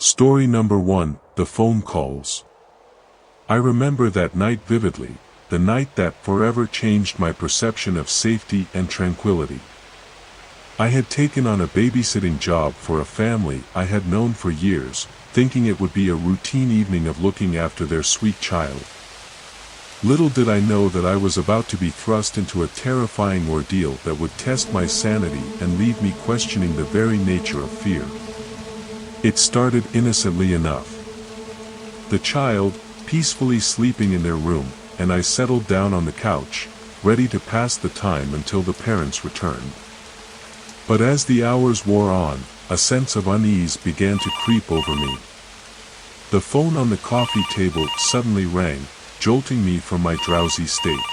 Story number 1, The Phone Calls. I remember that night vividly, the night that forever changed my perception of safety and tranquility. I had taken on a babysitting job for a family I had known for years, thinking it would be a routine evening of looking after their sweet child. Little did I know that I was about to be thrust into a terrifying ordeal that would test my sanity and leave me questioning the very nature of fear. It started innocently enough. The child, peacefully sleeping in their room, and I settled down on the couch, ready to pass the time until the parents returned. But as the hours wore on, a sense of unease began to creep over me. The phone on the coffee table suddenly rang, jolting me from my drowsy state.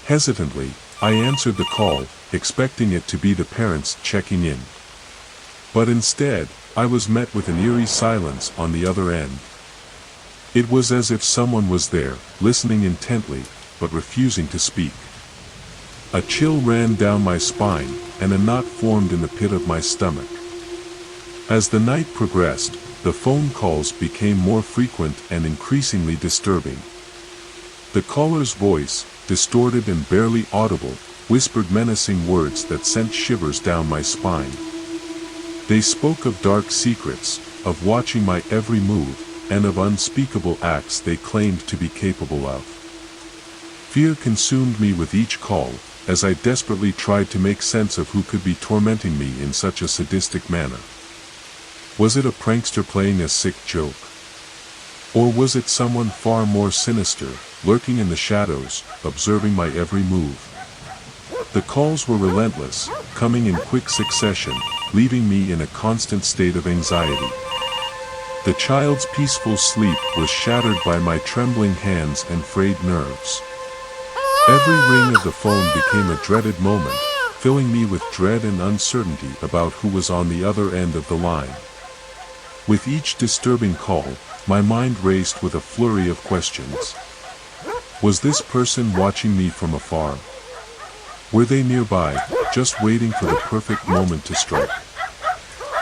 Hesitantly, I answered the call, expecting it to be the parents checking in. But instead, I was met with an eerie silence on the other end. It was as if someone was there, listening intently, but refusing to speak. A chill ran down my spine, and a knot formed in the pit of my stomach. As the night progressed, the phone calls became more frequent and increasingly disturbing. The caller's voice, distorted and barely audible, whispered menacing words that sent shivers down my spine. They spoke of dark secrets, of watching my every move, and of unspeakable acts they claimed to be capable of. Fear consumed me with each call, as I desperately tried to make sense of who could be tormenting me in such a sadistic manner. Was it a prankster playing a sick joke? Or was it someone far more sinister, lurking in the shadows, observing my every move? The calls were relentless, coming in quick succession, leaving me in a constant state of anxiety. The child's peaceful sleep was shattered by my trembling hands and frayed nerves. Every ring of the phone became a dreaded moment, filling me with dread and uncertainty about who was on the other end of the line. With each disturbing call, my mind raced with a flurry of questions. Was this person watching me from afar? Were they nearby, just waiting for the perfect moment to strike?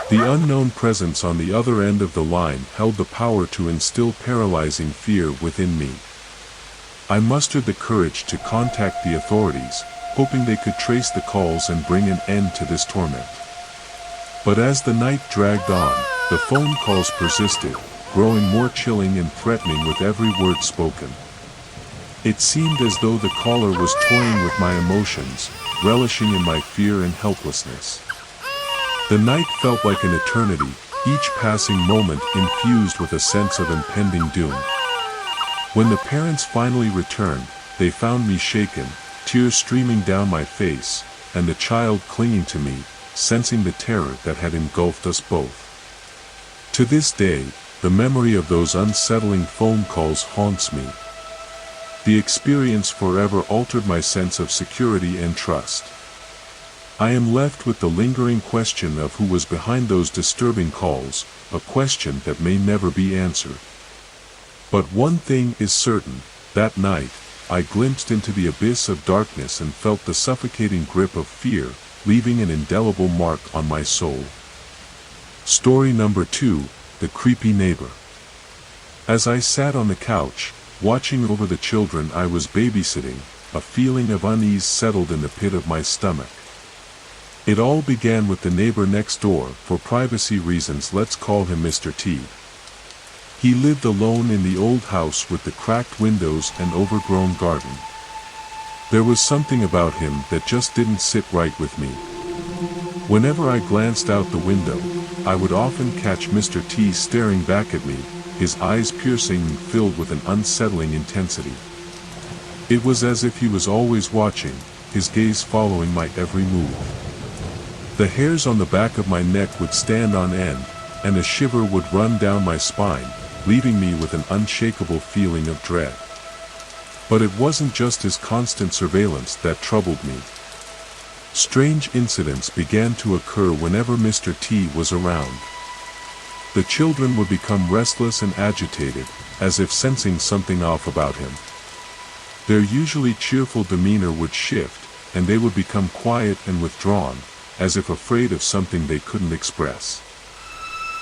The unknown presence on the other end of the line held the power to instill paralyzing fear within me. I mustered the courage to contact the authorities, hoping they could trace the calls and bring an end to this torment. But as the night dragged on, the phone calls persisted, growing more chilling and threatening with every word spoken. It seemed as though the caller was toying with my emotions, relishing in my fear and helplessness. The night felt like an eternity, each passing moment infused with a sense of impending doom. When the parents finally returned, they found me shaken, tears streaming down my face, and the child clinging to me, sensing the terror that had engulfed us both. To this day, the memory of those unsettling phone calls haunts me. The experience forever altered my sense of security and trust. I am left with the lingering question of who was behind those disturbing calls, a question that may never be answered. But one thing is certain, that night, I glimpsed into the abyss of darkness and felt the suffocating grip of fear, leaving an indelible mark on my soul. Story number 2, The Creepy Neighbor. As I sat on the couch, watching over the children I was babysitting, a feeling of unease settled in the pit of my stomach. It all began with the neighbor next door. For privacy reasons, let's call him Mr. T. He lived alone in the old house with the cracked windows and overgrown garden. There was something about him that just didn't sit right with me. Whenever I glanced out the window, I would often catch Mr. T staring back at me, his eyes piercing and filled with an unsettling intensity. It was as if he was always watching, his gaze following my every move. The hairs on the back of my neck would stand on end, and a shiver would run down my spine, leaving me with an unshakable feeling of dread. But it wasn't just his constant surveillance that troubled me. Strange incidents began to occur whenever Mr. T was around. The children would become restless and agitated, as if sensing something off about him. Their usually cheerful demeanor would shift, and they would become quiet and withdrawn, as if afraid of something they couldn't express.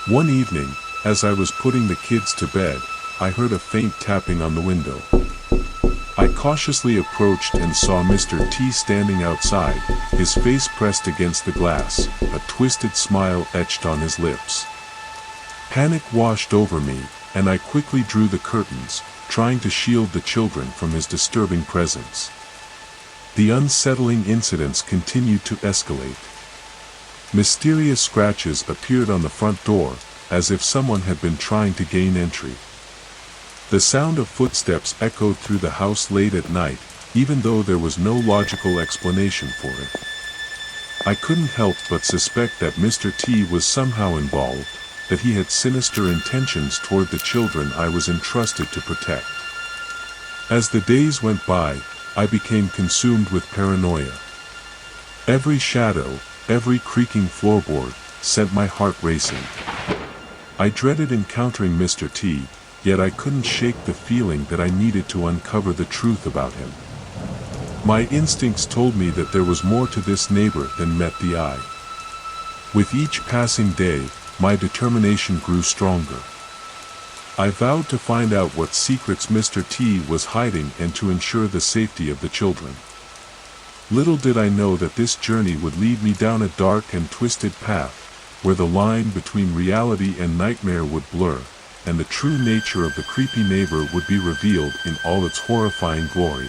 One evening, As I was putting the kids to bed, I heard a faint tapping on the window. I cautiously approached and saw Mr. T standing outside, his face pressed against the glass, a twisted smile etched on his lips. Panic washed over me, and I quickly drew the curtains, trying to shield the children from his disturbing presence. The unsettling incidents continued to escalate. Mysterious scratches appeared on the front door, as if someone had been trying to gain entry. The sound of footsteps echoed through the house late at night, even though there was no logical explanation for it. I couldn't help but suspect that Mr. T was somehow involved, that he had sinister intentions toward the children I was entrusted to protect. As the days went by, I became consumed with paranoia. Every shadow, every creaking floorboard, sent my heart racing. I dreaded encountering Mr. T, yet I couldn't shake the feeling that I needed to uncover the truth about him. My instincts told me that there was more to this neighbor than met the eye. With each passing day, my determination grew stronger. I vowed to find out what secrets Mr. T was hiding and to ensure the safety of the children. Little did I know that this journey would lead me down a dark and twisted path, where the line between reality and nightmare would blur, and the true nature of the creepy neighbor would be revealed in all its horrifying glory.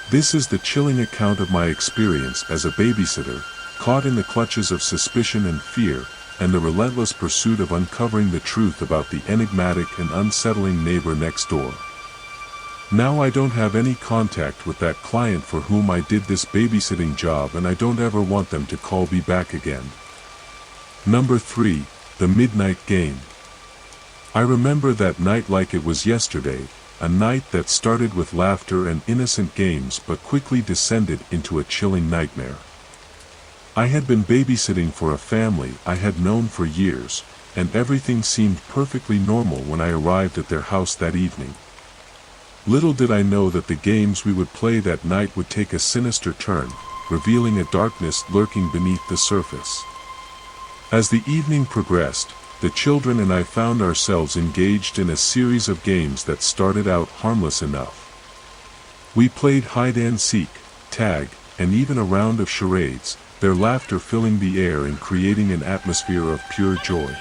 This is the chilling account of my experience as a babysitter, caught in the clutches of suspicion and fear, and the relentless pursuit of uncovering the truth about the enigmatic and unsettling neighbor next door. Now I don't have any contact with that client for whom I did this babysitting job, and I don't ever want them to call me back again. Number 3, the midnight game. I remember that night like it was yesterday, a night that started with laughter and innocent games but quickly descended into a chilling nightmare. I had been babysitting for a family I had known for years, and everything seemed perfectly normal when I arrived at their house that evening. Little did I know that the games we would play that night would take a sinister turn, revealing a darkness lurking beneath the surface. As the evening progressed, the children and I found ourselves engaged in a series of games that started out harmless enough. We played hide-and-seek, tag, and even a round of charades, their laughter filling the air and creating an atmosphere of pure joy.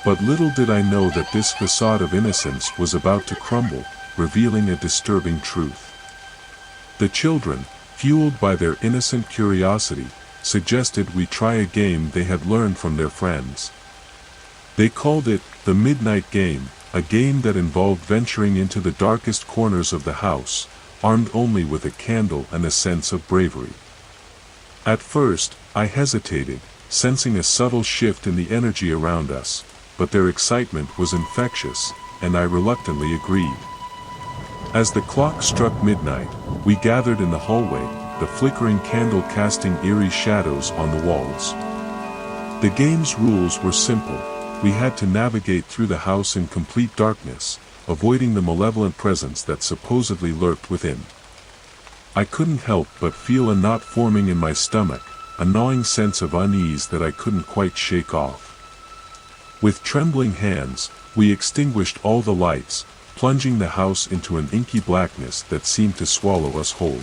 But little did I know that this facade of innocence was about to crumble, revealing a disturbing truth. The children, fueled by their innocent curiosity, suggested we try a game they had learned from their friends. They called it the midnight game, a game that involved venturing into the darkest corners of the house, armed only with a candle and a sense of bravery. At first, I hesitated, sensing a subtle shift in the energy around us, but their excitement was infectious, and I reluctantly agreed. As the clock struck midnight, we gathered in the hallway, the flickering candle casting eerie shadows on the walls. The game's rules were simple. We had to navigate through the house in complete darkness, avoiding the malevolent presence that supposedly lurked within. I couldn't help but feel a knot forming in my stomach, a gnawing sense of unease that I couldn't quite shake off. With trembling hands, we extinguished all the lights, plunging the house into an inky blackness that seemed to swallow us whole.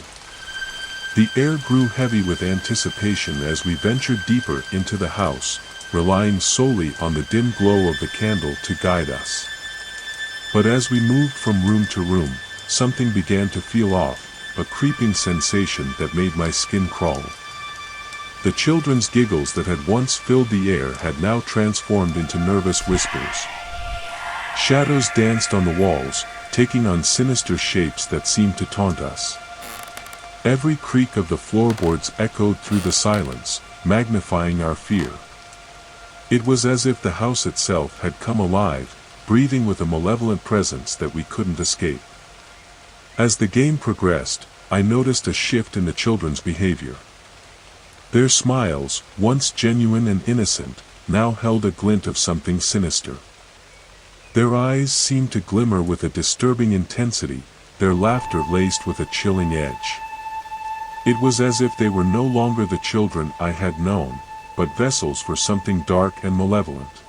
The air grew heavy with anticipation as we ventured deeper into the house, relying solely on the dim glow of the candle to guide us. But as we moved from room to room, something began to feel off, a creeping sensation that made my skin crawl. The children's giggles that had once filled the air had now transformed into nervous whispers. Shadows danced on the walls, taking on sinister shapes that seemed to taunt us. Every creak of the floorboards echoed through the silence, magnifying our fear. It was as if the house itself had come alive, breathing with a malevolent presence that we couldn't escape. As the game progressed, I noticed a shift in the children's behavior. Their smiles, once genuine and innocent, now held a glint of something sinister. Their eyes seemed to glimmer with a disturbing intensity, their laughter laced with a chilling edge. It was as if they were no longer the children I had known, but vessels for something dark and malevolent.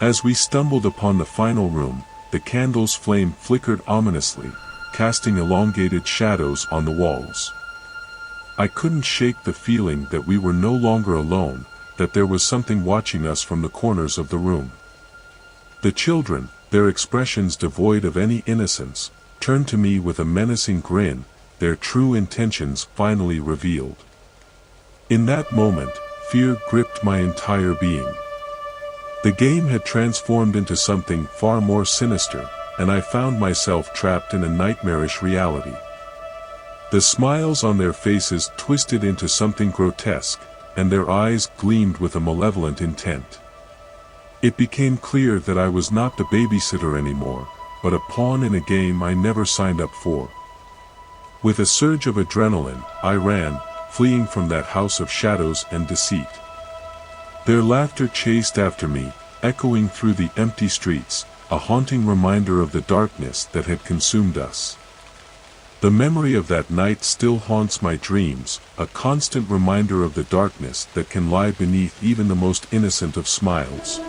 As we stumbled upon the final room, the candle's flame flickered ominously, casting elongated shadows on the walls. I couldn't shake the feeling that we were no longer alone, that there was something watching us from the corners of the room. The children, their expressions devoid of any innocence, turned to me with a menacing grin, their true intentions finally revealed. In that moment, fear gripped my entire being. The game had transformed into something far more sinister, and I found myself trapped in a nightmarish reality. The smiles on their faces twisted into something grotesque, and their eyes gleamed with a malevolent intent. It became clear that I was not the babysitter anymore, but a pawn in a game I never signed up for. With a surge of adrenaline, I ran, fleeing from that house of shadows and deceit. Their laughter chased after me, echoing through the empty streets, a haunting reminder of the darkness that had consumed us. The memory of that night still haunts my dreams, a constant reminder of the darkness that can lie beneath even the most innocent of smiles.